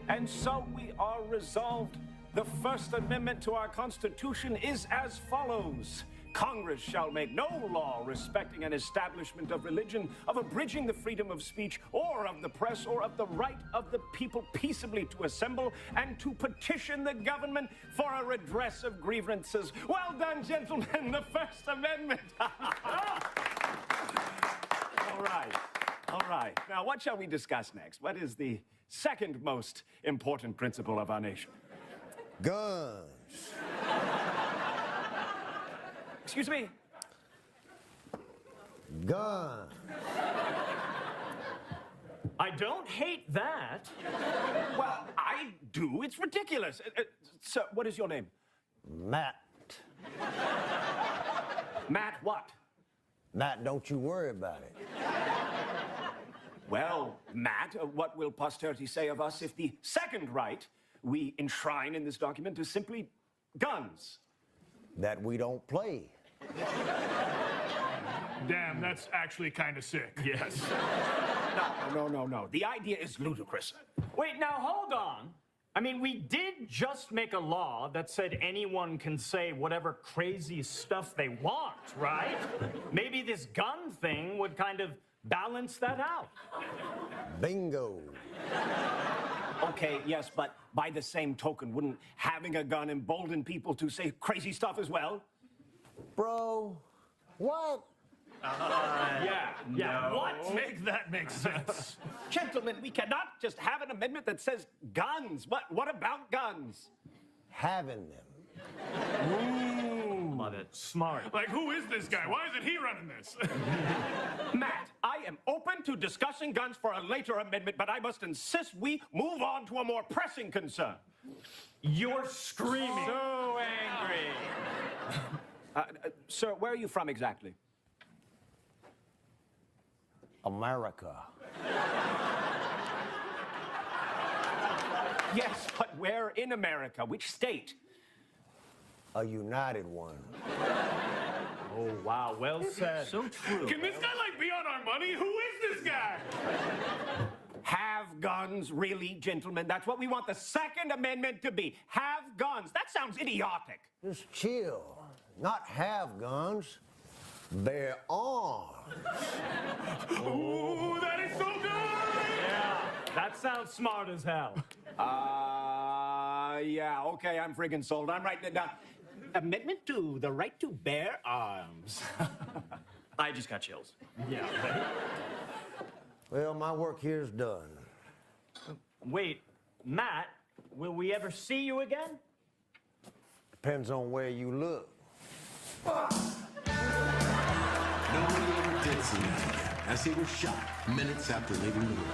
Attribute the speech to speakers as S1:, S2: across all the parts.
S1: And so we are resolved. The First Amendment to our Constitution is as follows. Congress shall make no law respecting an establishment of religion, of abridging the freedom of speech, or of the press, or of the right of the people peaceably to assemble and to petition the government for a redress of grievances. Well done, gentlemen, the First Amendment. All right. All right. Now, what shall we discuss next? What is the second most important principle of our nation?
S2: Guns.
S1: Excuse me?
S2: Guns.
S3: I don't hate that.
S1: Well, I do. It's ridiculous. Sir, what is your name?
S2: Matt.
S1: Matt what?
S2: Matt, don't you worry about it.
S1: Well, Matt, what will posterity say of us if the second right we enshrine in this document is simply guns?
S2: That we don't play.
S4: Damn, that's actually kind of sick.
S3: Yes.
S1: No. The idea is ludicrous.
S3: Wait, now hold on. I mean, we did just make a law that said anyone can say whatever crazy stuff they want, right? Maybe this gun thing would kind of balance that out.
S2: Bingo.
S1: Okay, yes, but by the same token, wouldn't having a gun embolden people to say crazy stuff as well?
S2: Bro, what?
S3: Yeah.
S4: No.
S3: What?
S4: Make that make sense.
S1: Gentlemen, we cannot just have an amendment that says guns. What about guns?
S2: Having them.
S3: Love it. Smart.
S4: Like, who is this guy? Why isn't he running this?
S1: Matt, I am open to discussing guns for a later amendment, but I must insist we move on to a more pressing concern.
S3: You're screaming.
S1: So angry. Sir, where are you from exactly?
S2: America.
S1: Yes, but where in America? Which state?
S2: A united one.
S3: Oh, wow. Well said.
S1: So true.
S4: Can this guy, like, be on our money? Who is this guy?
S1: Have guns, really, gentlemen? That's what we want the Second Amendment to be. Have guns. That sounds idiotic.
S2: Just chill. Not have guns. Bear arms.
S4: Ooh, that is so good!
S3: Yeah, that sounds smart as hell.
S1: Yeah, okay, I'm friggin' sold. I'm writing it down. Amendment to the right to bear arms.
S3: I just got chills. Yeah.
S2: Well, my work here's done.
S3: Wait, Matt, will we ever see you again?
S2: Depends on where you look.
S5: Nobody ever did see him again, as he was shot minutes after leaving the room.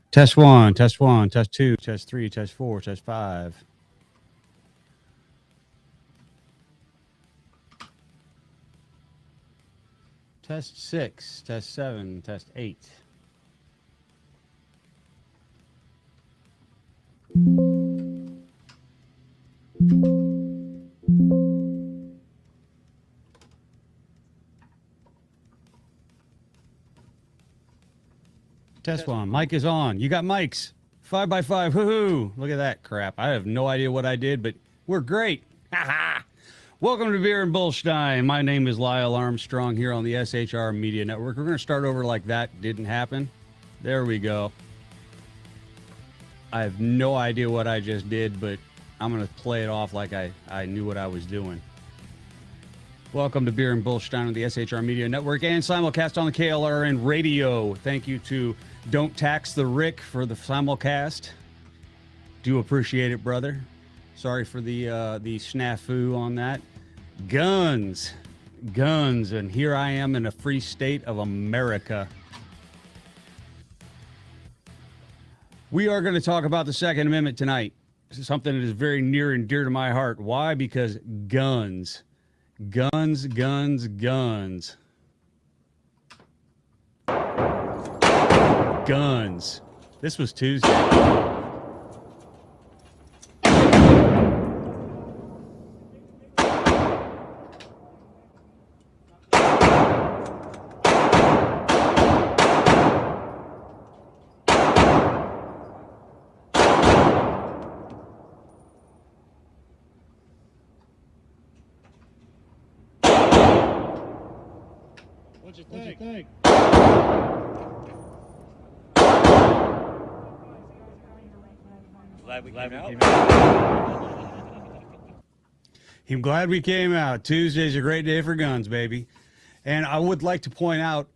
S6: Test one, test two, test three, test four, test five. Test 6, test 7, test 8. Test one. Mic is on. You got mics. 5x5. Woohoo! Look at that crap. I have no idea what I did, but we're great. Welcome to Beer and Bullstein. My name is Lyle Armstrong here on the SHR Media Network. We're going to start over like that didn't happen. There we go. I have no idea what I just did, but I'm going to play it off like I knew what I was doing. Welcome to Beer and Bullstein on the SHR Media Network and simulcast on the KLRN Radio. Thank you to Don't Tax the Rick for the simulcast. Do appreciate it, brother. Sorry for the snafu on that. Guns, and here I am in a free state of America. We are going to talk about the Second Amendment tonight. This is something that is very near and dear to my heart. Why? Because guns. Guns. This was Tuesday. What'd you think?
S7: Glad we came out.
S6: I'm glad we came out. Tuesday's a great day for guns, baby. And I would like to point out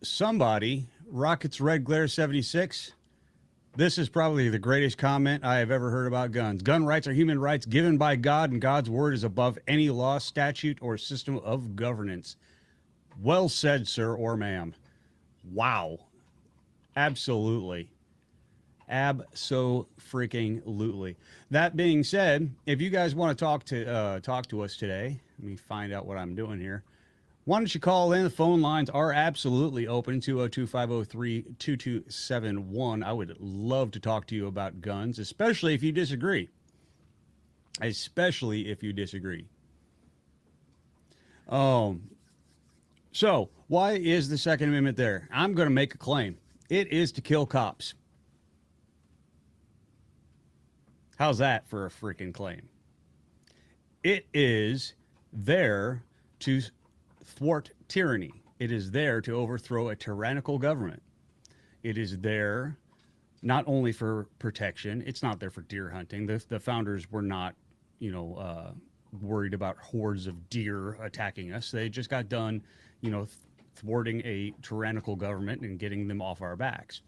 S6: somebody, Rockets Red Glare 76. This is probably the greatest comment I have ever heard about guns. Gun rights are human rights given by God, and God's word is above any law, statute, or system of governance. Well said, sir or ma'am. Wow. Absolutely. Abso-freaking-lutely. That being said, if you guys want to talk to us today, let me find out what I'm doing here. Why don't you call in? The phone lines are absolutely open, 202-503-2271. I would love to talk to you about guns, especially if you disagree. So, why is the Second Amendment there? I'm going to make a claim. It is to kill cops. How's that for a freaking claim? It is there to thwart tyranny. It is there to overthrow a tyrannical government. It is there not only for protection. It's not there for deer hunting. The founders were not, worried about hordes of deer attacking us. They just got done thwarting a tyrannical government and getting them off our backs.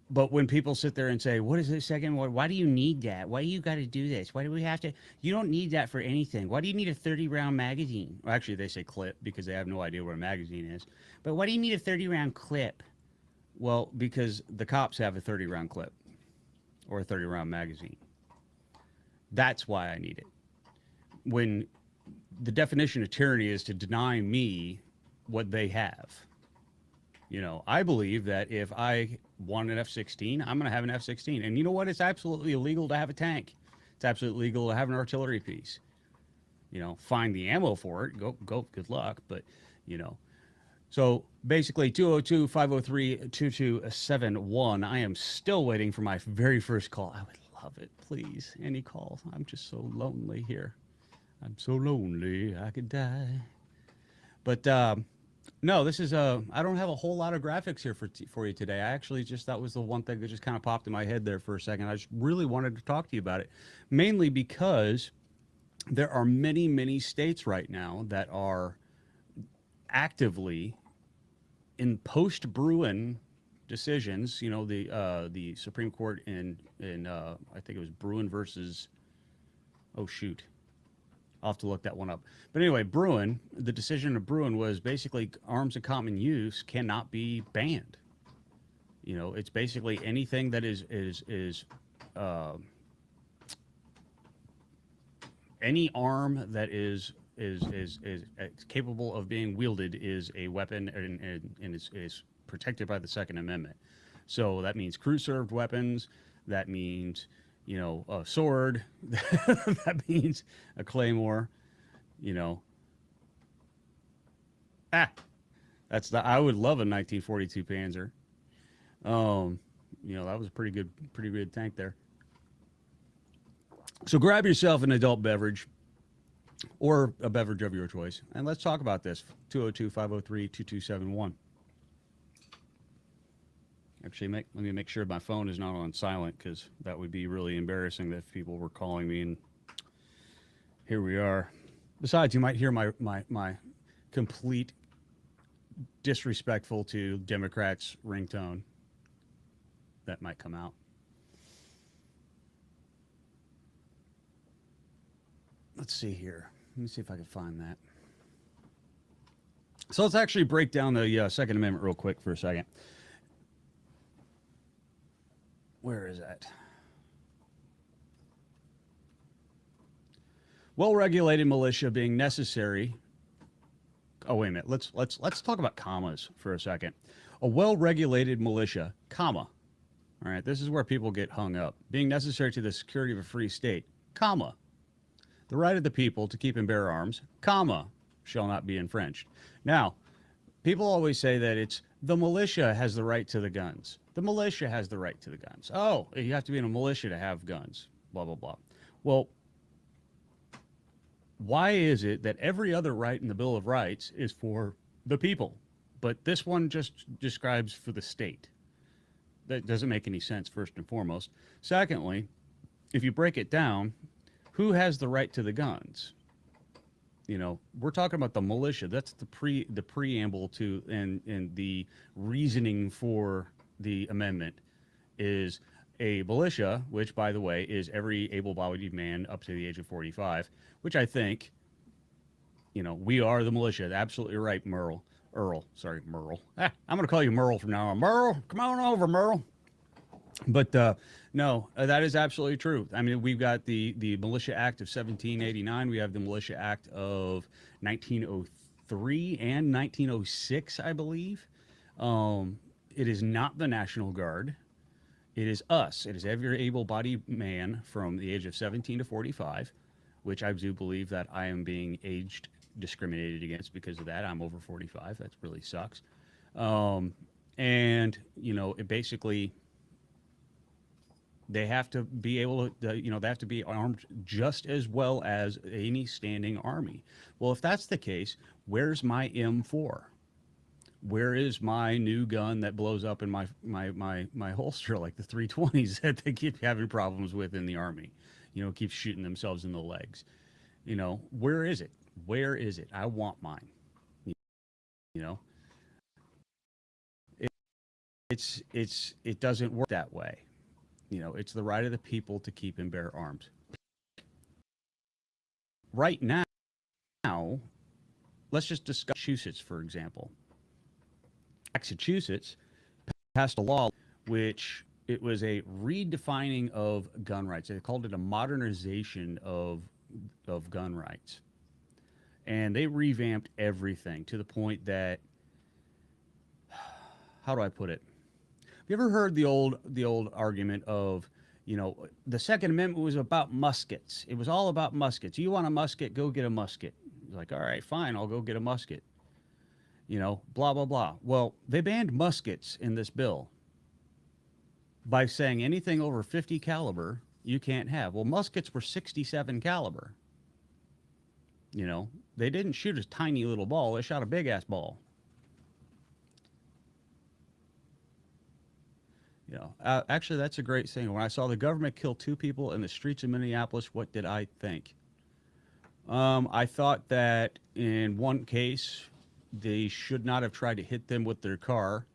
S6: But when people sit there and say, what is this second? Why do you need that? Why do you got to do this? Why do we have to? You don't need that for anything. Why do you need a 30-round magazine? Well, actually, they say clip because they have no idea what a magazine is. But why do you need a 30-round clip? Well, because the cops have a 30-round clip or a 30-round magazine. That's why I need it. When the definition of tyranny is to deny me what they have. I believe that if I want an F-16, I'm going to have an F-16. And you know what? It's absolutely illegal to have a tank. It's absolutely illegal to have an artillery piece. Find the ammo for it. Go, good luck. But, So basically, 202-503-2271. I am still waiting for my very first call. I would love it. Please. Any calls. I'm just so lonely here. I'm so lonely I could die. But, no, this is I don't have a whole lot of graphics here for you today. I actually just, that was the one thing that just kind of popped in my head there for a second. I just really wanted to talk to you about it, mainly because there are many, many states right now that are actively in post-Bruen decisions. The Supreme Court in I think it was Bruen versus, oh shoot. I'll have to look that one up. But anyway, Bruen, the decision of Bruen was basically arms of common use cannot be banned. It's basically anything that is any arm that is capable of being wielded is a weapon and is protected by the Second Amendment. So that means crew-served weapons. That means a sword. That means a claymore. That's I would love a 1942 Panzer. You know, that was a pretty good tank there. So grab yourself an adult beverage or a beverage of your choice, and let's talk about this. 202-503-2271. Actually, let me make sure my phone is not on silent, because that would be really embarrassing if people were calling me, and here we are. Besides, you might hear my complete disrespectful to Democrats ringtone that might come out. Let's see here. Let me see if I can find that. So let's actually break down the Second Amendment real quick for a second. Where is that? Well-regulated militia being necessary. Oh, wait a minute. Let's talk about commas for a second. A well-regulated militia, comma. All right, this is where people get hung up. Being necessary to the security of a free state, comma. The right of the people to keep and bear arms, comma, shall not be infringed. Now, people always say that it's the militia has the right to the guns. The militia has the right to the guns. Oh, you have to be in a militia to have guns, blah, blah, blah. Well, why is it that every other right in the Bill of Rights is for the people, but this one just describes for the state? That doesn't make any sense, first and foremost. Secondly, if you break it down, who has the right to the guns? You know, we're talking about the militia. That's the preamble to and the reasoning for the amendment is a militia, which, by the way, is every able-bodied man up to the age of 45, which I think, you know, we are the militia. Absolutely right, Earl. I'm going to call you Merle from now on. Merle, come on over, Merle. But no, that is absolutely true. I mean, we've got the Militia Act of 1789. We have the Militia Act of 1903 and 1906, I believe. It is not the National Guard. It is us. It is every able-bodied man from the age of 17 to 45, which I do believe that I am being aged discriminated against because of that. I'm over 45. That really sucks. And, you know, it basically, they have to be able to, you know, they have to be armed just as well as any standing army. Well, if that's the case, where's my M4? Where is my new gun that blows up in my holster, like the 320s that they keep having problems with in the Army? You know, keep shooting themselves in the legs. You know, where is it? Where is it? I want mine. You know, it doesn't work that way. You know, it's the right of the people to keep and bear arms. Right now, let's just discuss Massachusetts, for example. Massachusetts passed a law which it was a redefining of gun rights. They called it a modernization of gun rights. And they revamped everything to the point that, how do I put it? Have you ever heard the old argument of, you know, the Second Amendment was about muskets. It was all about muskets. You want a musket, go get a musket. Like, all right, fine, I'll go get a musket. You know, blah, blah, blah. Well, they banned muskets in this bill by saying anything over 50 caliber you can't have. Well, muskets were 67 caliber. You know, they didn't shoot a tiny little ball. They shot a big-ass ball. You know, actually, that's a great thing. When I saw the government kill 2 people in the streets of Minneapolis, what did I think? I thought that in one case, they should not have tried to hit them with their car.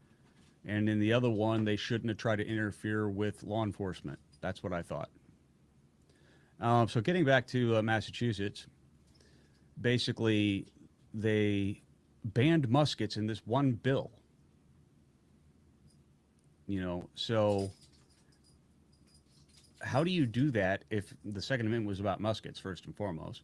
S6: And in the other one, they shouldn't have tried to interfere with law enforcement. That's what I thought. So getting back to Massachusetts, basically, they banned muskets in this one bill. You know, so how do you do that if the Second Amendment was about muskets, first and foremost?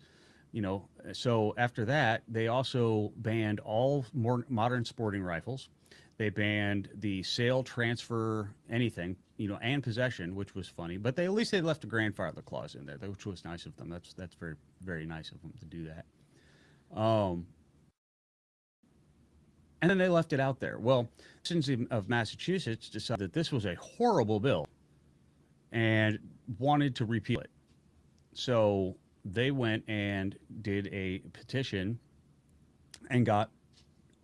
S6: You know, so after that, they also banned all more modern sporting rifles. They banned the sale, transfer, anything, you know, and possession, which was funny. But at least they left a grandfather clause in there, which was nice of them. That's very, very nice of them to do that. And then they left it out there. Well, citizens of Massachusetts decided that this was a horrible bill and wanted to repeal it. So they went and did a petition and got,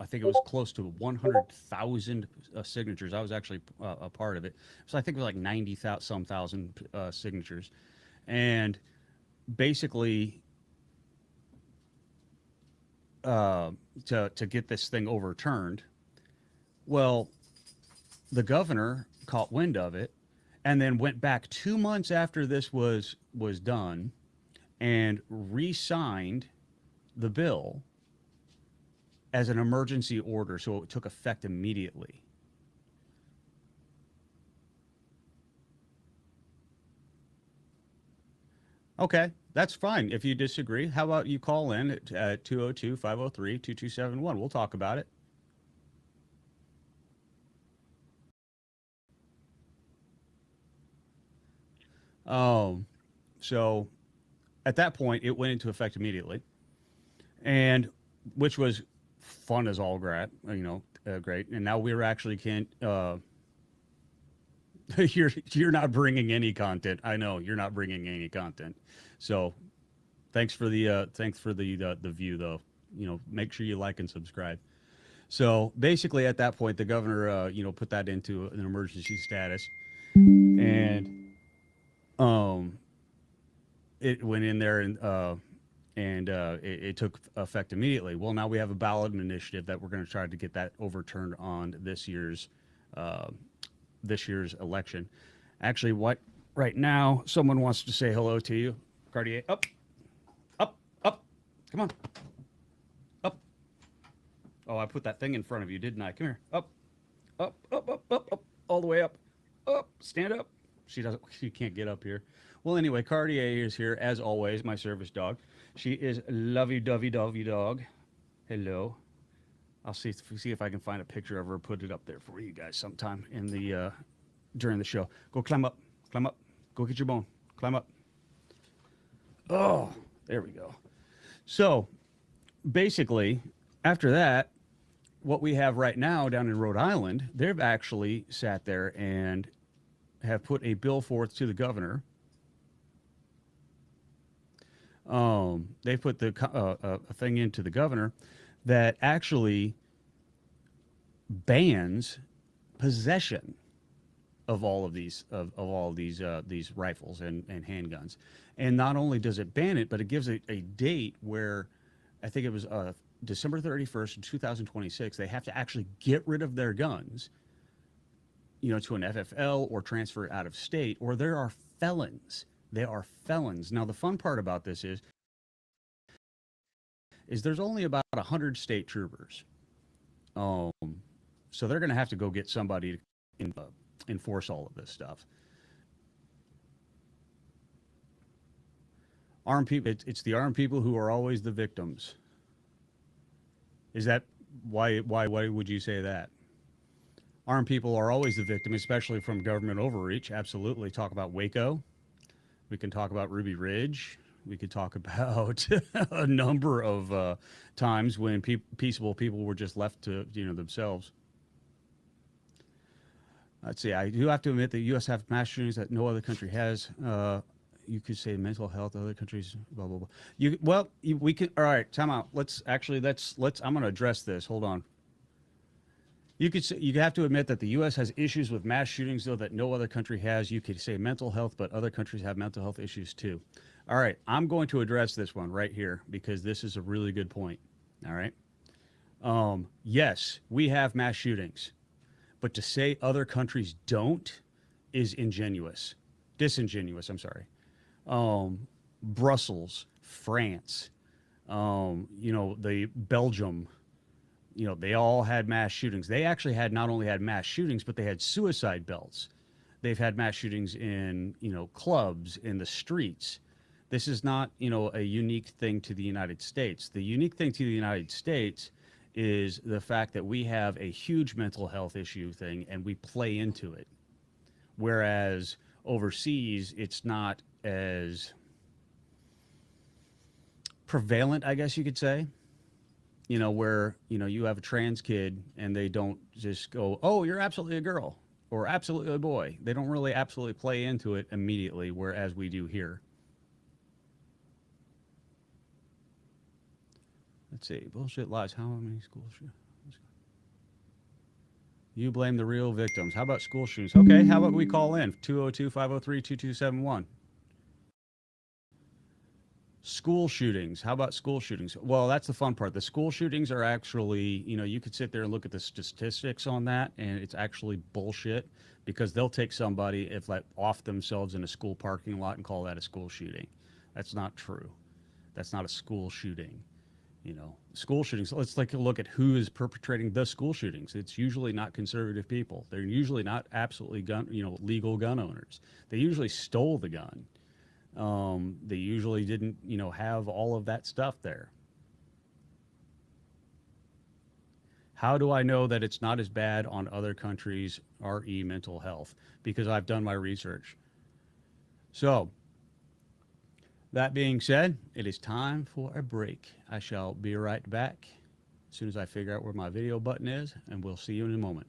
S6: I think it was close to 100,000 signatures. I was actually a part of it. So I think it was like 90,000 signatures. And basically, to get this thing overturned, well, the governor caught wind of it and then went back 2 months after this was done and re-signed the bill as an emergency order, so it took effect immediately. Okay, that's fine. If you disagree, how about you call in at 202-503-2271. We'll talk about it. So at that point, it went into effect immediately, and which was fun as all great. And now we're actually can't. You're not bringing any content. I know you're not bringing any content. So thanks for the view though. Make sure you like and subscribe. So basically at that point, the governor, put that into an emergency status, and it went in there and it took effect immediately. Well, now we have a ballot initiative that we're going to try to get that overturned on this year's election. Actually, right now, someone wants to say hello to you. Cartier, up. Come on. Up. Oh, I put that thing in front of you, didn't I? Come here. Up. All the way up. Up. Stand up. She can't get up here. Well, anyway, Cartier is here, as always, my service dog. She is lovey-dovey dog. Hello. I'll see if I can find a picture of her, put it up there for you guys sometime in the during the show. Go climb up. Go get your bone. Climb up. Oh, there we go. So basically, after that, what we have right now down in Rhode Island, they've actually sat there and have put a bill forth to the governor. They put a thing into the governor that actually bans possession of all of these these rifles and handguns. And not only does it ban it, but it gives a date where I think it was December 31st, 2026. They have to actually get rid of their guns, to an FFL or transfer it out of state, or there are felons. They are felons. Now, the fun part about this is there's only about 100 state troopers. So they're going to have to go get somebody to enforce all of this stuff. Armed people, it's the armed people who are always the victims. Is that why would you say that? Armed people are always the victim, especially from government overreach. Absolutely. Talk about Waco. We can talk about Ruby Ridge. We could talk about a number of times when peaceable people were just left to themselves. Let's see. I do have to admit that U.S. have mass shootings that no other country has. You could say mental health, other countries, blah blah blah. We can. All right, time out. Let's. I'm going to address this. Hold on. You could say, you have to admit that the U.S. has issues with mass shootings, though, that no other country has. You could say mental health, but other countries have mental health issues too. All right, I'm going to address this one right here because this is a really good point. All right. Yes, we have mass shootings, but to say other countries don't is disingenuous. I'm sorry. Brussels, France, the Belgium. They all had mass shootings. They actually not only had mass shootings, but they had suicide belts. They've had mass shootings in, clubs, in the streets. This is not, a unique thing to the United States. The unique thing to the United States is the fact that we have a huge mental health issue thing and we play into it. Whereas overseas, it's not as prevalent, I guess you could say. where, you have a trans kid and they don't just go, oh, you're absolutely a girl or absolutely a boy. They don't really absolutely play into it immediately, whereas we do here. Let's see. Bullshit lies. How many school shootings? You blame the real victims. How about school shootings? Okay, how about we call in 202-503-2271. School shootings. How about school shootings? Well, that's the fun part. The school shootings are actually, you could sit there and look at the statistics on that, and it's actually bullshit because they'll take somebody if like off themselves in a school parking lot and call that a school shooting. That's not true. That's not a school shooting. School shootings. Let's take a look at who is perpetrating the school shootings. It's usually not conservative people. They're usually not absolutely legal gun owners. They usually stole the gun. They usually didn't, have all of that stuff there. How do I know that it's not as bad on other countries' RE mental health? Because I've done my research. So, that being said, it is time for a break. I shall be right back as soon as I figure out where my video button is, and we'll see you in a moment.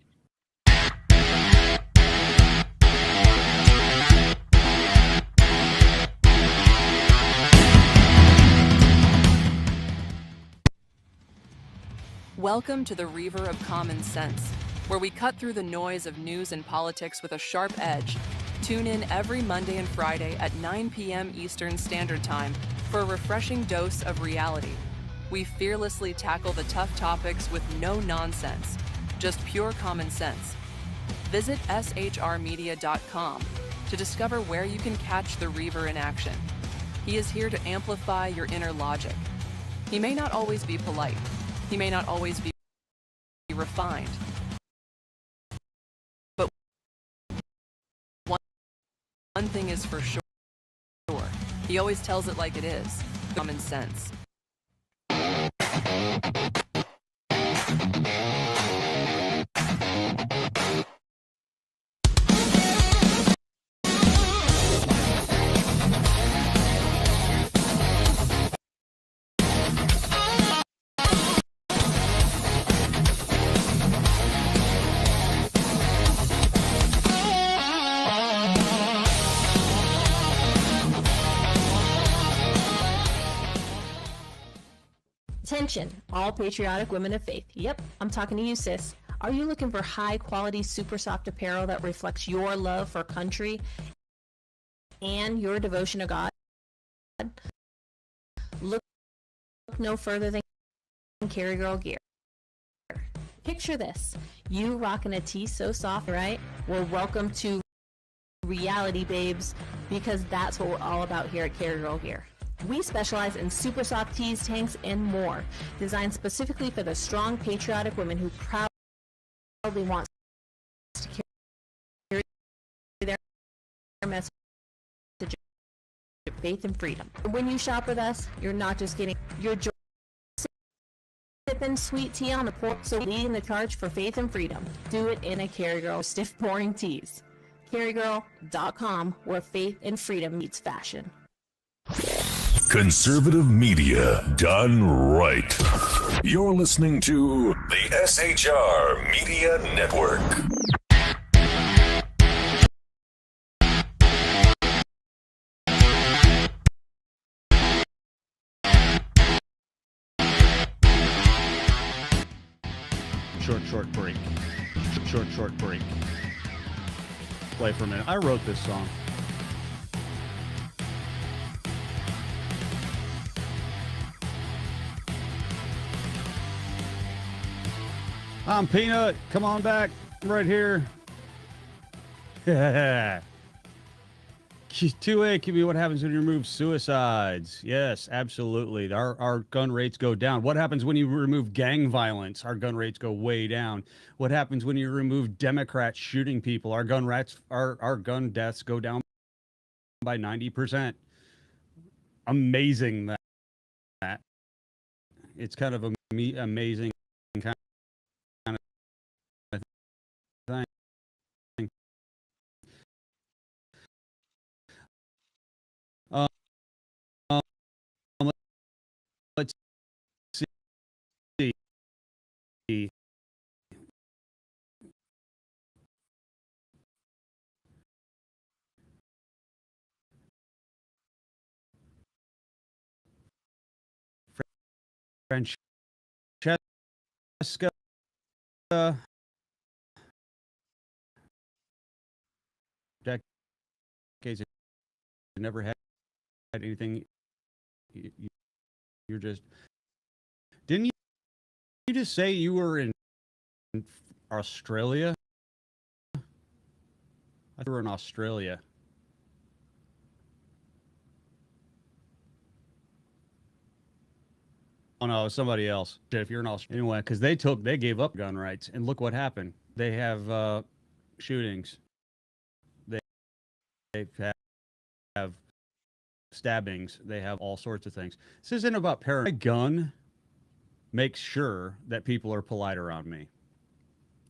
S7: Welcome to the Reaver of Common Sense, where we cut through the noise of news and politics with a sharp edge. Tune in every Monday and Friday at 9 p.m. Eastern Standard Time for a refreshing dose of reality. We fearlessly tackle the tough topics with no nonsense, just pure common sense. Visit shrmedia.com to discover where you can catch the Reaver in action. He is here to amplify your inner logic. He may not always be polite. He may not always be refined. But one thing is for sure. He always tells it like it is. Common sense.
S8: Attention, all patriotic women of faith. Yep, I'm talking to you, sis. Are you looking for high-quality, super soft apparel that reflects your love for country and your devotion to God? Look no further than Carry Girl Gear. Picture this. You rocking a tee so soft, right? Well, welcome to reality, babes, because that's what we're all about here at Carry Girl Gear. We specialize in super soft tees, tanks, and more, designed specifically for the strong, patriotic women who proudly want to carry their message of faith and freedom. When you shop with us, you're not just getting your joy, sipping sweet tea on the porch, so leading the charge for faith and freedom. Do it in a Carry Girl stiff, boring tees. CarryGirl.com, where faith and freedom meets fashion.
S9: Conservative media done right. You're listening to the SHR Media Network.
S6: Short break. Short break. Play for a minute. I wrote this song. I'm Peanut. Come on back. Right here. 2A can be what happens when you remove suicides. Yes, absolutely. Our gun rates go down. What happens when you remove gang violence? Our gun rates go way down. What happens when you remove Democrats shooting people? Our gun deaths go down by 90%. Amazing that. It's kind of amazing kind of thing. Let's see. Francesca decades never had anything. You're just didn't you just say you were in Australia? I thought you were in Australia. Oh no, somebody else. If you're in Australia, anyway, because they gave up gun rights, and look what happened. They have shootings. They have stabbings. They have all sorts of things. This isn't about paranoia. My gun makes sure that people are polite around me.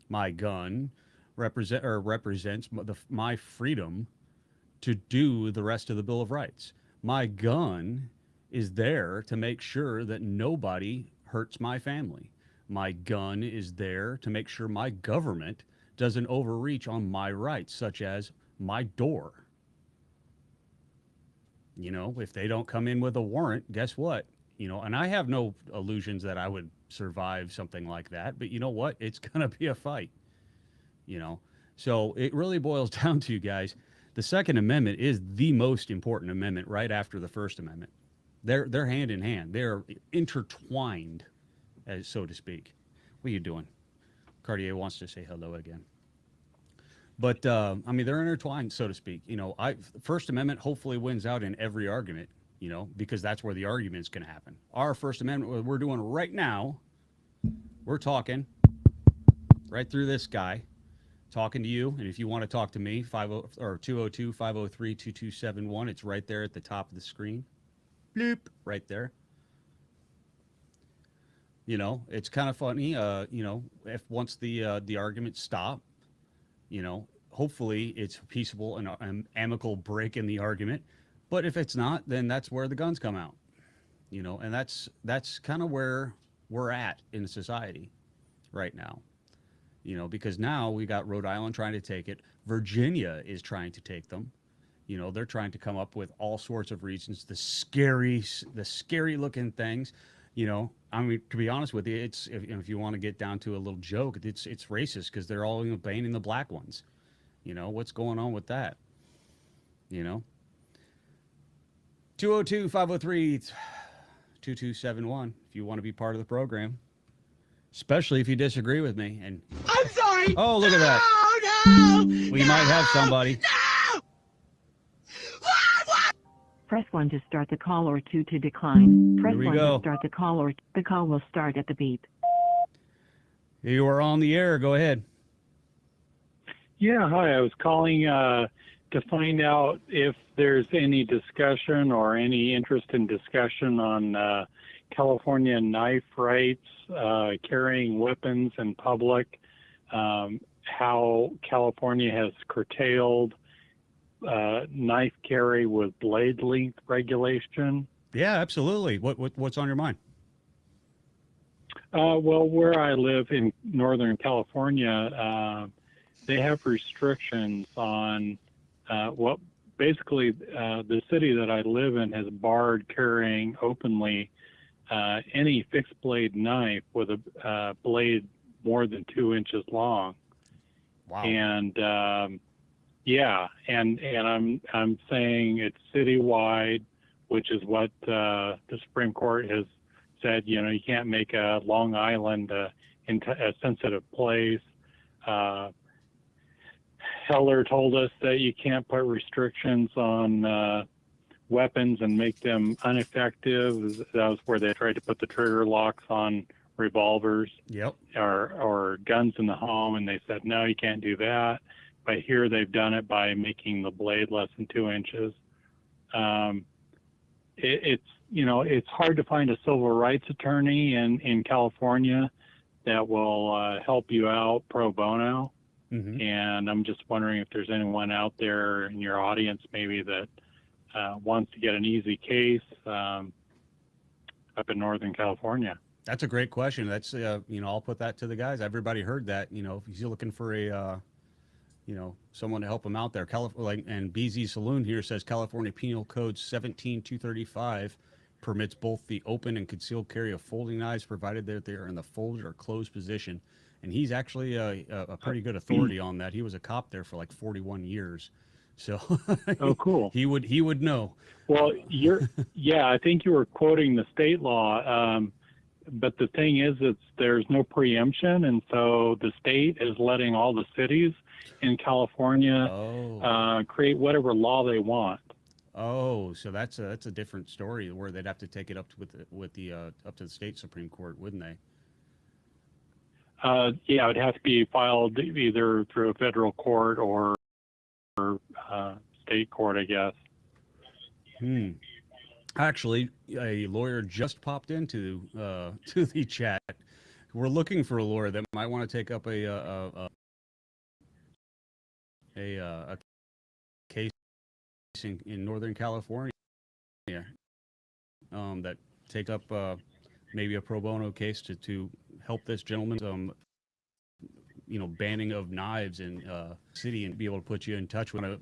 S6: My gun represents my freedom to do the rest of the Bill of Rights. My gun is there to make sure that nobody hurts my family. My gun is there to make sure my government doesn't overreach on my rights, such as my door. You know, if they don't come in with a warrant, guess what? You know, and I have no illusions that I would survive something like that, but you know what? It's going to be a fight, you know? So it really boils down to, you guys, the Second Amendment is the most important amendment right after the First Amendment. They're hand in hand. They're intertwined, as so to speak. What are you doing? Cartier wants to say hello again. But, I mean, they're intertwined, so to speak. You know, First Amendment hopefully wins out in every argument, you know, because that's where the argument's going to happen. Our First Amendment, what we're doing right now, we're talking right through this guy, talking to you. And if you want to talk to me, 202-503-2271, it's right there at the top of the screen. Bloop, right there. You know, it's kind of funny, you know, if once the arguments stop, you know, hopefully it's peaceable and an amicable break in the argument. But if it's not, then that's where the guns come out, you know, and that's kind of where we're at in society right now, you know, because now we got Rhode Island trying to take it. Virginia is trying to take them. You know, they're trying to come up with all sorts of reasons, the scary looking things. You know, I mean, to be honest with you, it's if you want to get down to a little joke, it's racist because they're all, you know, banning the black ones. You know, what's going on with that? You know, 202-503-2271 if you want to be part of the program, especially if you disagree with me. And
S10: I'm sorry.
S6: Oh, look at that.
S10: No,
S6: We might have somebody.
S10: No.
S11: Press 1 to start the call or 2 to decline. Press 1
S6: go.
S11: to start the call or the call will start at the beep.
S6: You are on the air. Go ahead.
S12: Yeah, hi. I was calling to find out if there's any discussion or any interest in discussion on California knife rights, carrying weapons in public, how California has curtailed knife carry with blade length regulation.
S6: Yeah, absolutely. What's on your mind?
S12: Well, where I live in Northern California, they have restrictions on basically the city that I live in has barred carrying openly any fixed blade knife with a blade more than 2 inches long.
S6: Wow.
S12: And yeah, and I'm saying it's citywide, which is what the Supreme Court has said. You know, you can't make a Long Island into a sensitive place. Heller told us that you can't put restrictions on weapons and make them ineffective. That was where they tried to put the trigger locks on revolvers.
S6: Yep.
S12: Or guns in the home, and they said, no, you can't do that. But here they've done it by making the blade less than 2 inches. It's, you know, it's hard to find a civil rights attorney in California that will help you out pro bono.
S6: Mm-hmm.
S12: And I'm just wondering if there's anyone out there in your audience maybe that wants to get an easy case up in Northern California.
S6: That's a great question. That's, you know, I'll put that to the guys. Everybody heard that. You know, if you're looking for a, you know, someone to help them out there. And BZ Saloon here says California Penal Code 17235 permits both the open and concealed carry of folding knives, provided that they are in the folded or closed position. And he's actually a pretty good authority on that. He was a cop there for like 41 years. So
S12: Oh, cool.
S6: he would know.
S12: Well, yeah, I think you were quoting the state law. But the thing is, there's no preemption, and so the state is letting all the cities in California create whatever law they want.
S6: Oh, so that's a different story where they'd have to take it up to up to the state Supreme Court, wouldn't they?
S12: Yeah, it would have to be filed either through a federal court or state court, I guess.
S6: Actually, a lawyer just popped into to the chat. We're looking for a lawyer that might want to take up a case in Northern California. That take up maybe a pro bono case to help this gentleman, banning of knives in city, and be able to put you in touch with a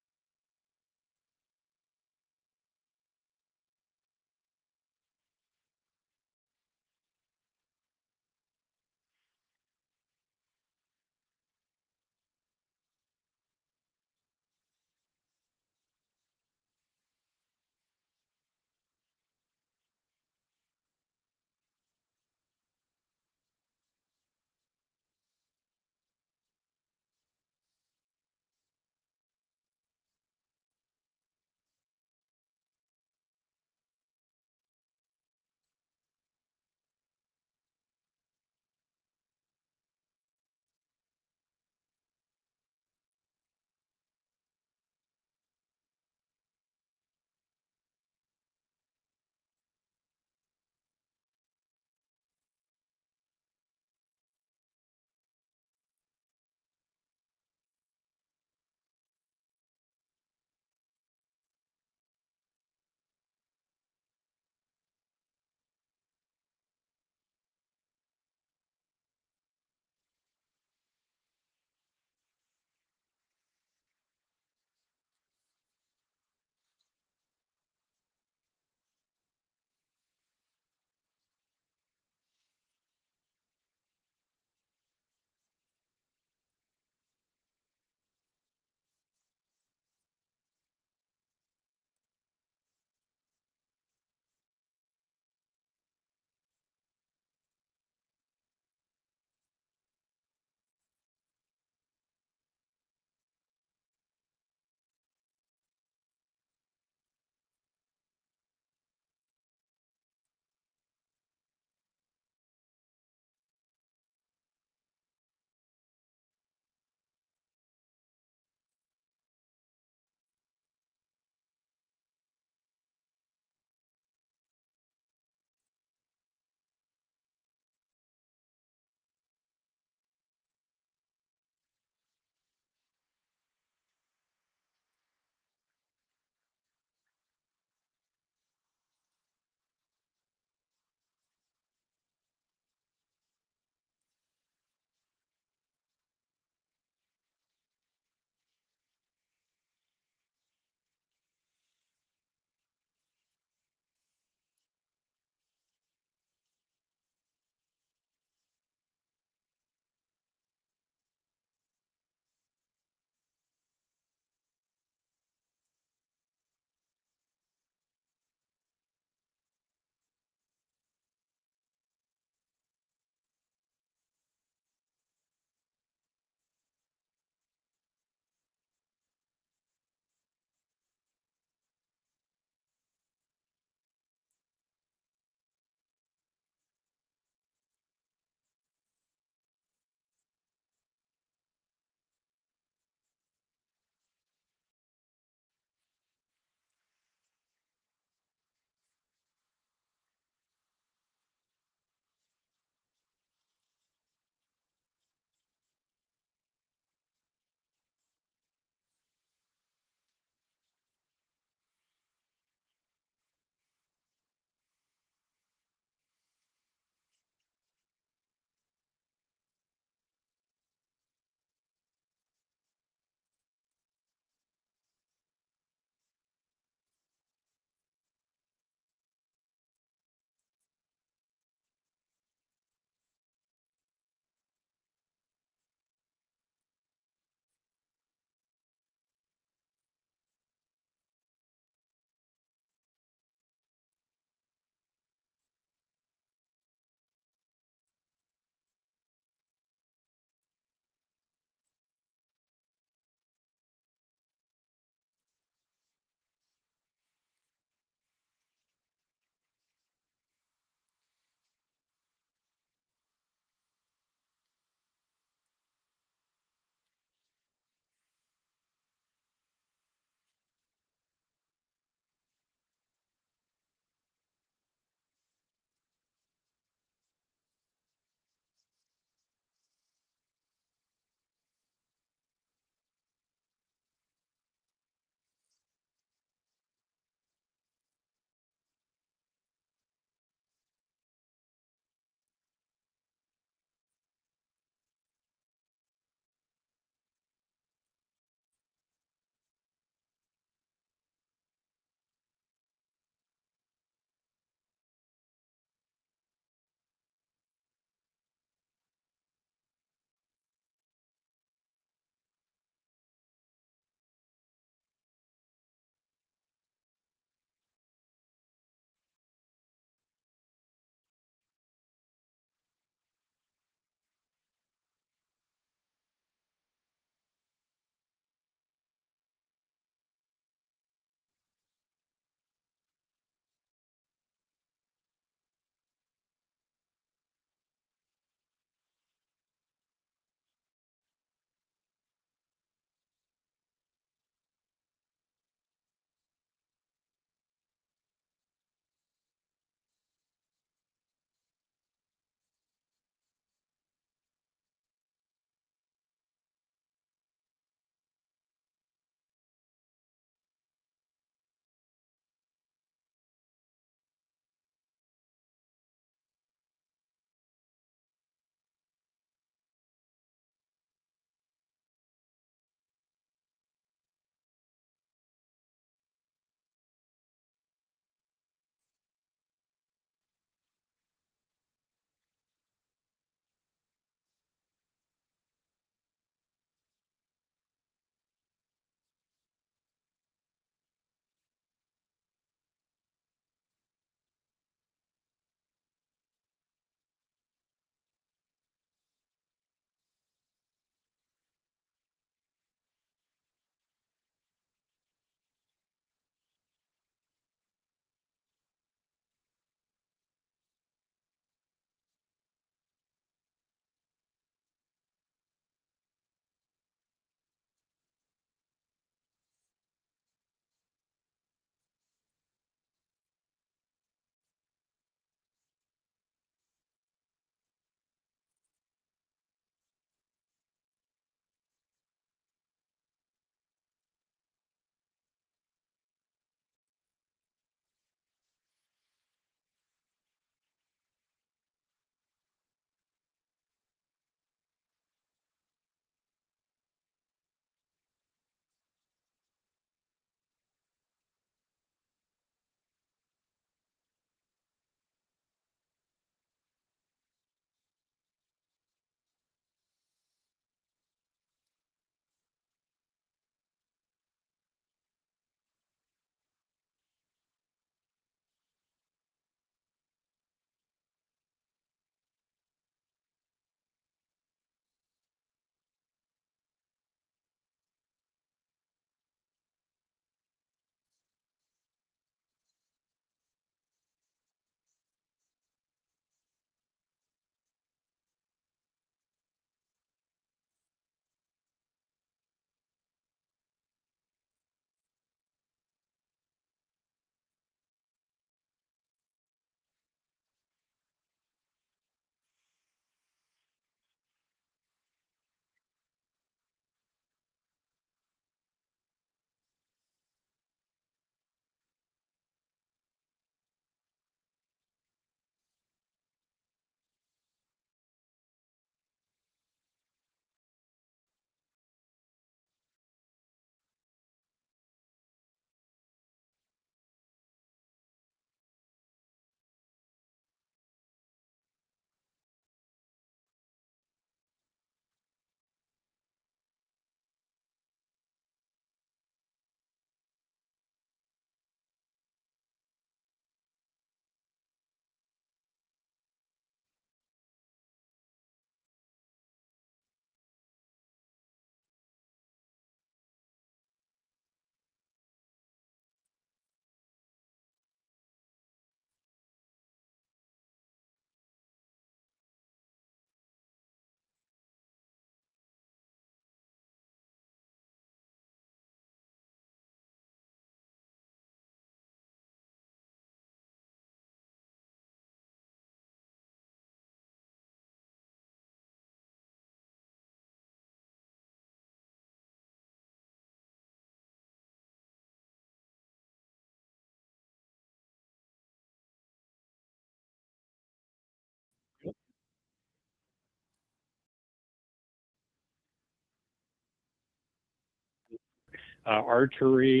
S12: archery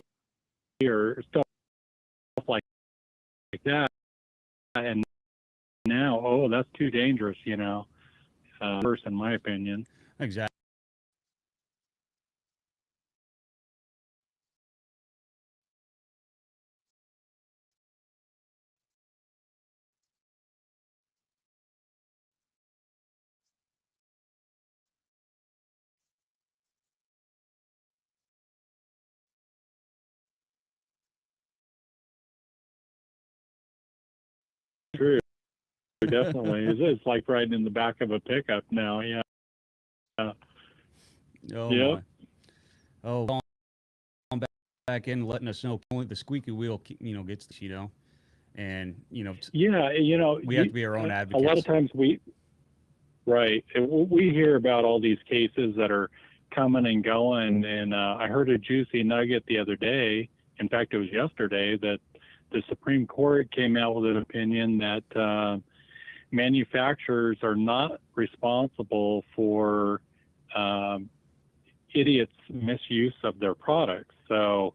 S12: or stuff like that. And now, oh, that's too dangerous, you know, first, in my opinion.
S6: Exactly.
S12: True, definitely. It's like riding in the back of a pickup now. Yeah.
S6: Oh,
S12: Yep.
S6: my. Oh, on back in, letting us know only the squeaky wheel, you know, gets the, you know, and, you know,
S12: Yeah, you know,
S6: we have to be our own advocates.
S12: A lot of times right, we hear about all these cases that are coming and going, and I heard a juicy nugget the other day. In fact, it was yesterday that the Supreme Court came out with an opinion that manufacturers are not responsible for idiots' misuse of their products. So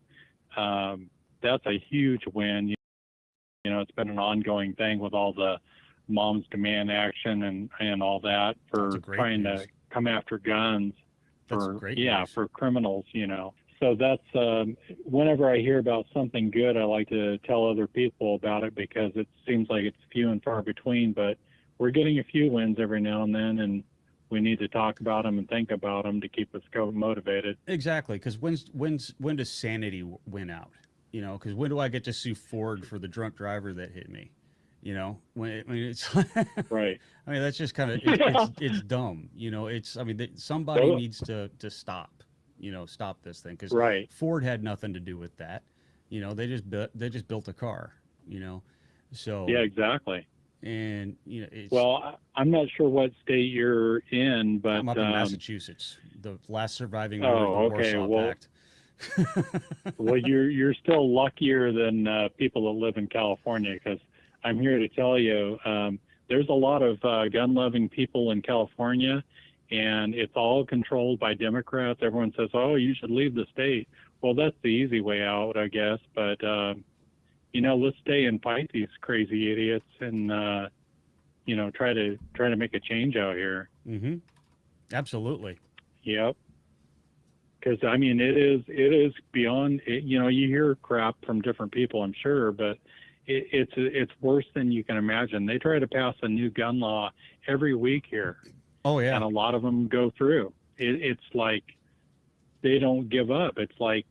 S12: that's a huge win. You know, it's been an ongoing thing with all the Moms Demand Action and all that for trying to come after guns for for criminals, you know. So that's whenever I hear about something good, I like to tell other people about it because it seems like it's few and far between, but we're getting a few wins every now and then, and we need to talk about them and think about them to keep us motivated.
S6: Exactly, because when does sanity win out? You know, because when do I get to sue Ford for the drunk driver that hit me? You know, when it's
S12: right.
S6: I mean, that's just kind of it's dumb. You know, it's, I mean, somebody needs to stop. You know, stop this thing because Ford had nothing to do with that. You know, they just built a car. You know, so
S12: yeah, exactly.
S6: And you know, it's,
S12: well, I'm not sure what state you're in, but
S6: I'm up in Massachusetts, the last surviving member of the Warsaw Pact.
S12: Well, you're still luckier than people that live in California, because I'm here to tell you there's a lot of gun-loving people in California, and it's all controlled by Democrats. Everyone says, "Oh, you should leave the state." Well, that's the easy way out, I guess. But you know, let's stay and fight these crazy idiots, and you know, try to make a change out here.
S6: Mm-hmm. Absolutely.
S12: Yep. Because I mean, it is beyond. You know, you hear crap from different people, I'm sure, but it's worse than you can imagine. They try to pass a new gun law every week here.
S6: Oh yeah.
S12: And a lot of them go through. It's like they don't give up. It's like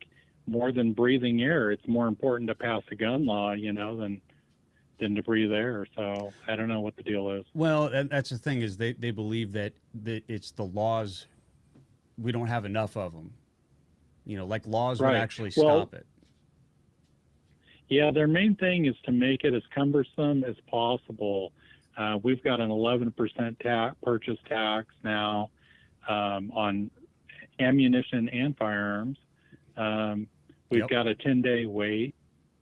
S12: more than breathing air. It's more important to pass a gun law, you know, than to breathe air. So I don't know what the deal is.
S6: Well, that's the thing, is they believe that it's the laws. We don't have enough of them. You know, like laws would actually stop it.
S12: Yeah, their main thing is to make it as cumbersome as possible. We've got an 11% purchase tax now on ammunition and firearms. We've got a 10-day wait.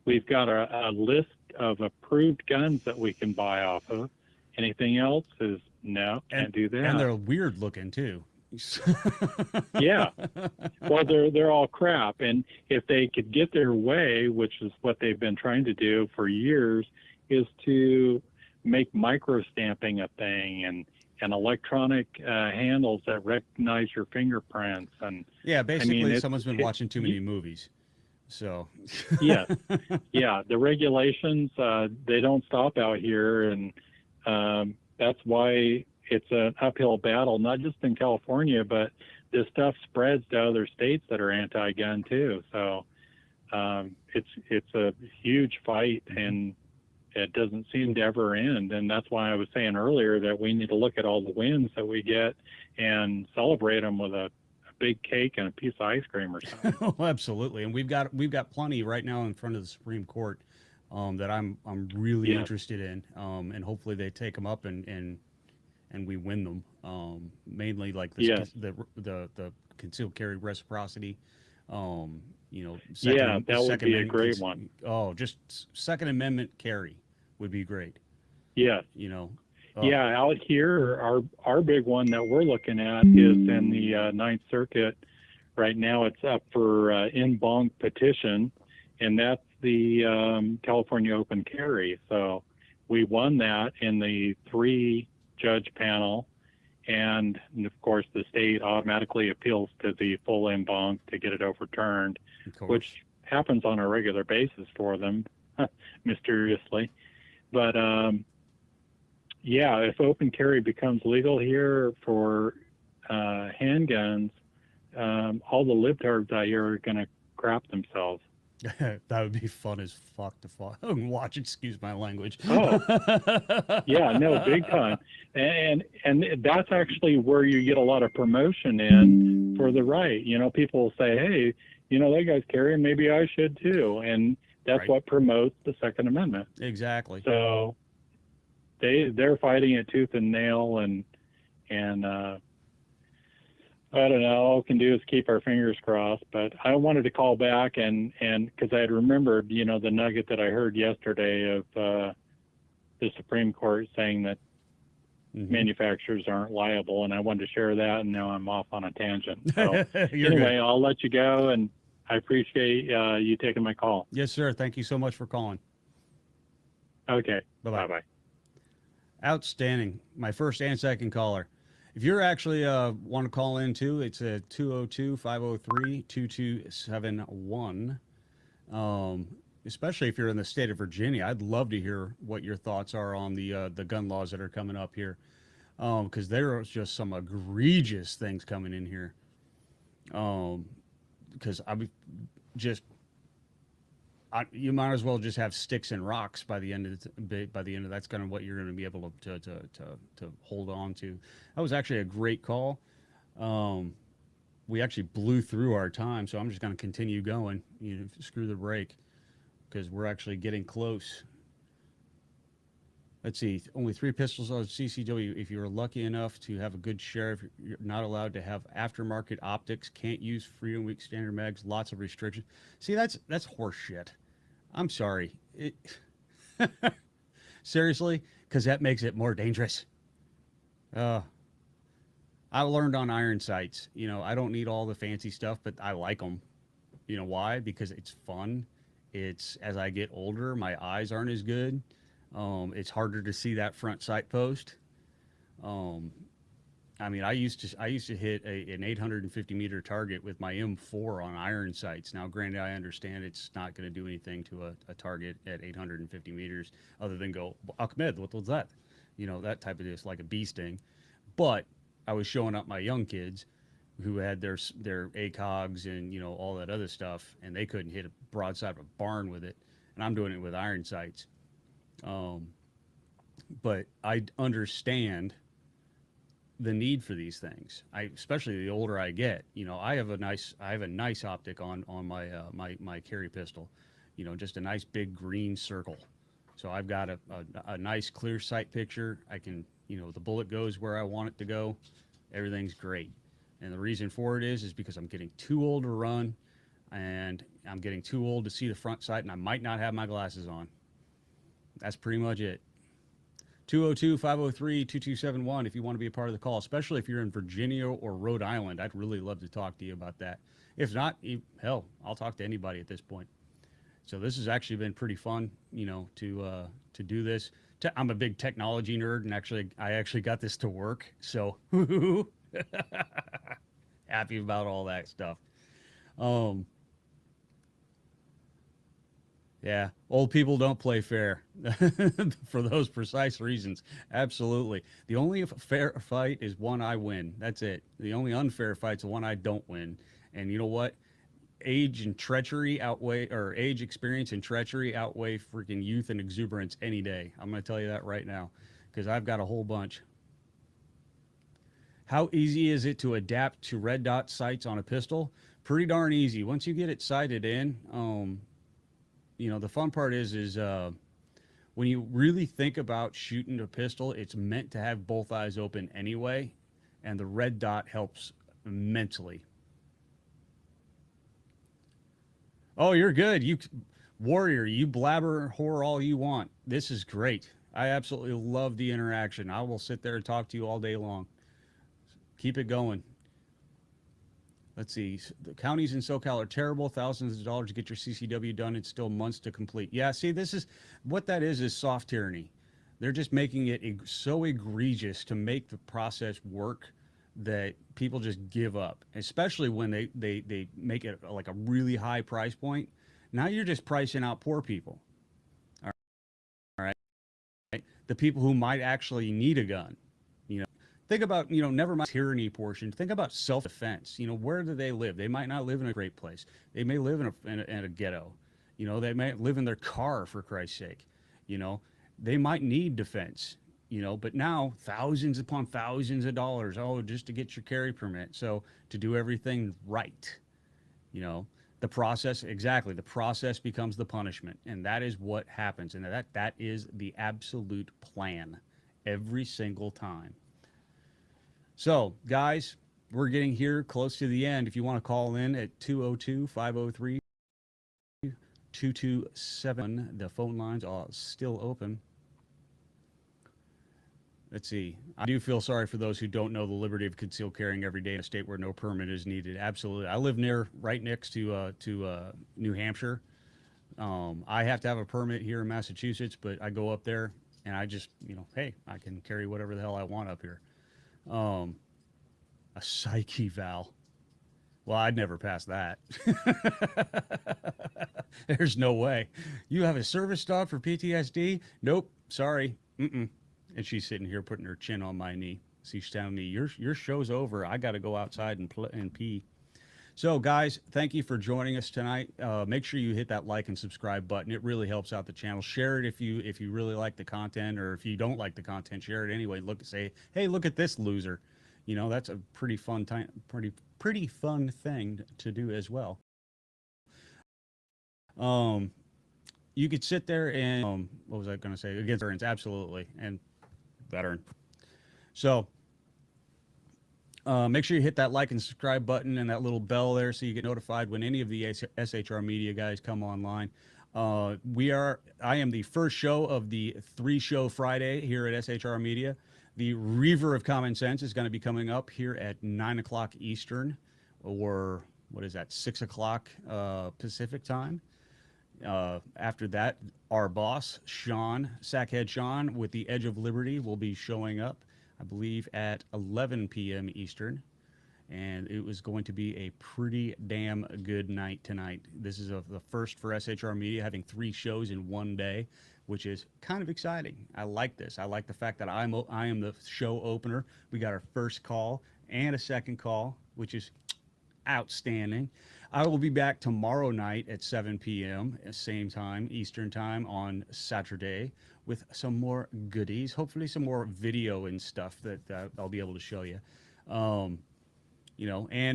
S12: We've got a list of approved guns that we can buy off of. Anything else is no, can't do that.
S6: And they're weird looking too.
S12: Yeah. Well, they're all crap. And if they could get their way, which is what they've been trying to do for years, is to make micro stamping a thing and electronic handles that recognize your fingerprints. And
S6: yeah, basically, I mean, someone's been watching too many movies. So
S12: yeah, the regulations, they don't stop out here, and that's why it's an uphill battle, not just in California, but this stuff spreads to other states that are anti-gun too. So it's a huge fight, and it doesn't seem to ever end. And that's why I was saying earlier that we need to look at all the wins that we get and celebrate them with a big cake and a piece of ice cream or something.
S6: Oh, absolutely. And we've got plenty right now in front of the Supreme Court that I'm really interested in, and hopefully they take them up and we win them. Mainly like this, the concealed carry reciprocity. You know,
S12: that would be a great one.
S6: Oh, just Second Amendment carry would be great.
S12: Yeah.
S6: You know.
S12: Yeah, out here, our big one that we're looking at is in the Ninth Circuit Right now it's up for en banc petition, and that's the California Open Carry. So we won that in the 3-judge panel, and of course the state automatically appeals to the full en banc to get it overturned, which happens on a regular basis for them, mysteriously. But yeah, if open carry becomes legal here for handguns, all the libtards out here are going to crap themselves.
S6: That would be fun as fuck to watch. Excuse my language.
S12: Oh, yeah, no, big time. And that's actually where you get a lot of promotion in for the right. You know, people will say, hey, you know, that guy's carrying, maybe I should too. And that's what promotes the Second Amendment.
S6: Exactly.
S12: So they're fighting it tooth and nail, and I don't know, all we can do is keep our fingers crossed. But I wanted to call back and because I had remembered, you know, the nugget that I heard yesterday of the Supreme Court saying that manufacturers aren't liable, and I wanted to share that, and now I'm off on a tangent. So anyway, I'll let you go, and I appreciate you taking my call.
S6: Yes, sir. Thank you so much for calling.
S12: Okay.
S6: Bye-bye.
S12: Bye-bye.
S6: Outstanding. My first and second caller. If you're actually want to call in too, it's a 202-503-2271. Especially if you're in the state of Virginia, I'd love to hear what your thoughts are on the gun laws that are coming up here, because there are just some egregious things coming in here. Because you might as well just have sticks and rocks by the end of that's kind of what you're going to be able to hold on to. That was actually a great call. We actually blew through our time, so I'm just going to continue going. You know, screw the break, because we're actually getting close. Let's see, only 3 pistols on CCW. If you're lucky enough to have a good sheriff, you're not allowed to have aftermarket optics, can't use Freedom Week standard mags, lots of restrictions. See, that's horse shit. I'm sorry. Seriously, because that makes it more dangerous. I learned on iron sights. You know, I don't need all the fancy stuff, but I like them. You know why? Because it's fun. It's, as I get older, my eyes aren't as good. It's harder to see that front sight post. I mean, I used to hit an 850 meter target with my M4 on iron sights. Now, granted, I understand it's not going to do anything to a target at 850 meters other than go, Ahmed, what was that? You know, that type of just like a bee sting. But I was showing up my young kids who had their ACOGs and, you know, all that other stuff, and they couldn't hit a broadside of a barn with it. And I'm doing it with iron sights. But I understand the need for these things. Especially the older I get, you know, I have a nice optic on my my carry pistol, you know, just a nice big green circle. So I've got a nice clear sight picture. I can, you know, the bullet goes where I want it to go. Everything's great. And the reason for it is because I'm getting too old to run, and I'm getting too old to see the front sight, and I might not have my glasses on. That's pretty much it. 202-503-2271 if you want to be a part of the call, especially if you're in Virginia or Rhode Island. I'd really love to talk to you about that. If not, hell, I'll talk to anybody at this point. So this has actually been pretty fun, you know, to do this. I'm a big technology nerd, and I actually got this to work. So happy about all that stuff. Yeah, old people don't play fair for those precise reasons. Absolutely. The only fair fight is one I win. That's it. The only unfair fight's the one I don't win. And you know what? Age, experience, and treachery outweigh freaking youth and exuberance any day. I'm going to tell you that right now, because I've got a whole bunch. How easy is it to adapt to red dot sights on a pistol? Pretty darn easy. Once you get it sighted in, you know, the fun part is when you really think about shooting a pistol, it's meant to have both eyes open anyway, and the red dot helps immensely. Oh, you're good. You warrior, you blabber whore all you want. This is great. I absolutely love the interaction. I will sit there and talk to you all day long. Keep it going. Let's see. The counties in SoCal are terrible. Thousands of dollars to get your CCW done. It's still months to complete. Yeah, see, this is what that is soft tyranny. They're just making it so egregious to make the process work that people just give up, especially when they make it like a really high price point. Now you're just pricing out poor people. All right. The people who might actually need a gun. Think about, never mind tyranny portion. Think about self-defense. Where do they live? They might not live in a great place. They may live in a ghetto. They might live in their car, for Christ's sake. They might need defense. But now thousands upon thousands of dollars, just to get your carry permit. So to do everything right, the process, exactly, the process becomes the punishment. And that is what happens. And that is the absolute plan every single time. So, guys, we're getting here close to the end. If you want to call in at 202-503-2271, the phone lines are still open. Let's see. I do feel sorry for those who don't know the liberty of concealed carrying every day in a state where no permit is needed. Absolutely. I live right next to New Hampshire. I have to have a permit here in Massachusetts, but I go up there and I just, hey, I can carry whatever the hell I want up here. A psych eval. Well, I'd never pass that. There's no way. You have a service dog for PTSD? Nope. Sorry. And she's sitting here putting her chin on my knee. She's telling me, your show's over. I got to go outside and pee. So, guys, thank you for joining us tonight. Make sure you hit that like and subscribe button. It really helps out the channel. Share it if you really like the content, or if you don't like the content, share it anyway. Say, hey, look at this loser. That's a pretty fun time, pretty fun thing to do as well. You could sit there and what was I going to say? Against veterans, absolutely, and veteran. So. Make sure you hit that like and subscribe button and that little bell there so you get notified when any of the SHR Media guys come online. I am the first show of the 3-show Friday here at SHR Media. The Reaver of Common Sense is going to be coming up here at 9 o'clock Eastern, or what is that, 6 o'clock Pacific time. After that, our boss, Sackhead Sean, with the Edge of Liberty will be showing up, I believe, at 11 p.m. Eastern, and it was going to be a pretty damn good night tonight. This is the first for SHR Media, having 3 shows in one day, which is kind of exciting. I like this. I like the fact that I am the show opener. We got our first call and a second call, which is outstanding. I will be back tomorrow night at 7 p.m. same time, Eastern time, on Saturday, with some more goodies, hopefully some more video and stuff that I'll be able to show you. And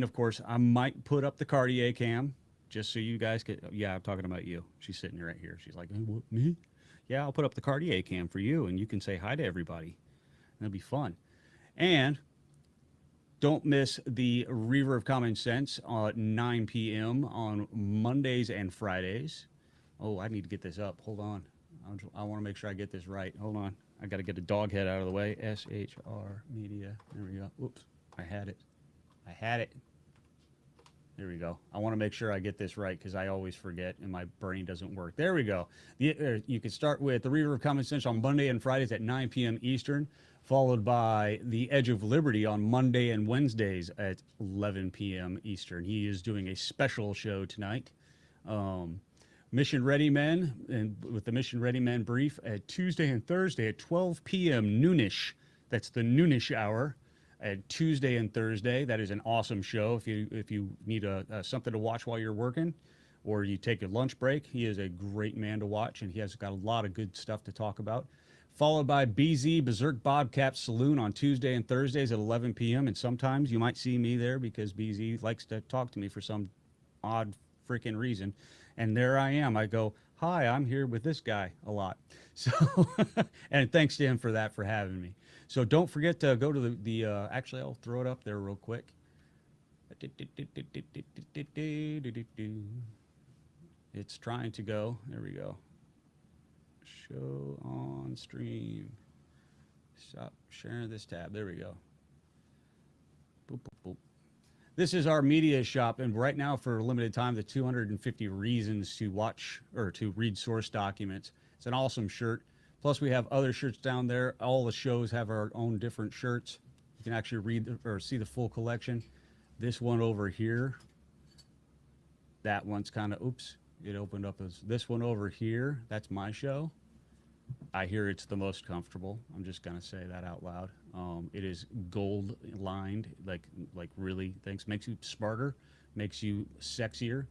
S6: of course, I might put up the Cartier cam just so you guys could, yeah, I'm talking about you. She's sitting right here. She's like, hey, what, me? Yeah, I'll put up the Cartier cam for you, and you can say hi to everybody. That'll be fun. And don't miss the Reaver of Common Sense at 9 p.m. on Mondays and Fridays. Oh, I need to get this up. Hold on. I want to make sure I get this right. Hold on. I got to get a dog head out of the way. SHR Media. There we go. Oops. I had it. There we go. I want to make sure I get this right because I always forget and my brain doesn't work. There we go. You can start with the Reaver of Common Sense on Monday and Fridays at 9 p.m. Eastern, followed by the Edge of Liberty on Monday and Wednesdays at 11 p.m. Eastern. He is doing a special show tonight. Mission Ready Men, and with the Mission Ready Men brief at Tuesday and Thursday at 12 p.m. noonish. That's the noonish hour at Tuesday and Thursday. That is an awesome show. If you need something to watch while you're working, or you take a lunch break, he is a great man to watch, and he has got a lot of good stuff to talk about. Followed by BZ Berserk Bobcat Saloon on Tuesday and Thursdays at 11 p.m. And sometimes you might see me there because BZ likes to talk to me for some odd freaking reason. And there I am. I go, hi, I'm here with this guy a lot. So, and thanks to him for having me. So don't forget to go to the actually, I'll throw it up there real quick. It's trying to go. There we go. Show on stream. Stop sharing this tab. There we go. Boop, boop, boop. This is our media shop, and right now, for a limited time, the 250 reasons to watch or to read source documents. It's an awesome shirt. Plus, we have other shirts down there. All the shows have our own different shirts. You can actually read or see the full collection. This one over here, that one's kind of, oops, it opened up as this one over here. That's my show. I hear it's the most comfortable. I'm just gonna say that out loud. It is gold lined, like really thanks. Makes you smarter, makes you sexier,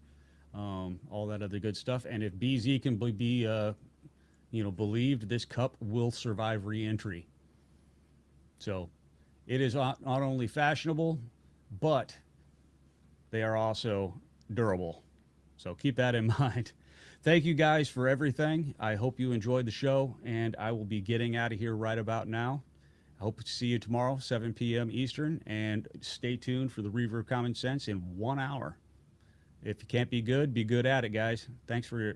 S6: all that other good stuff. And if BZ can be believed, this cup will survive re-entry. So it is not only fashionable, but they are also durable. So keep that in mind. Thank you guys for everything. I hope you enjoyed the show, and I will be getting out of here right about now. I hope to see you tomorrow, 7 p.m. Eastern, and stay tuned for the Reaver of Common Sense in 1 hour. If you can't be good at it, guys. Thanks for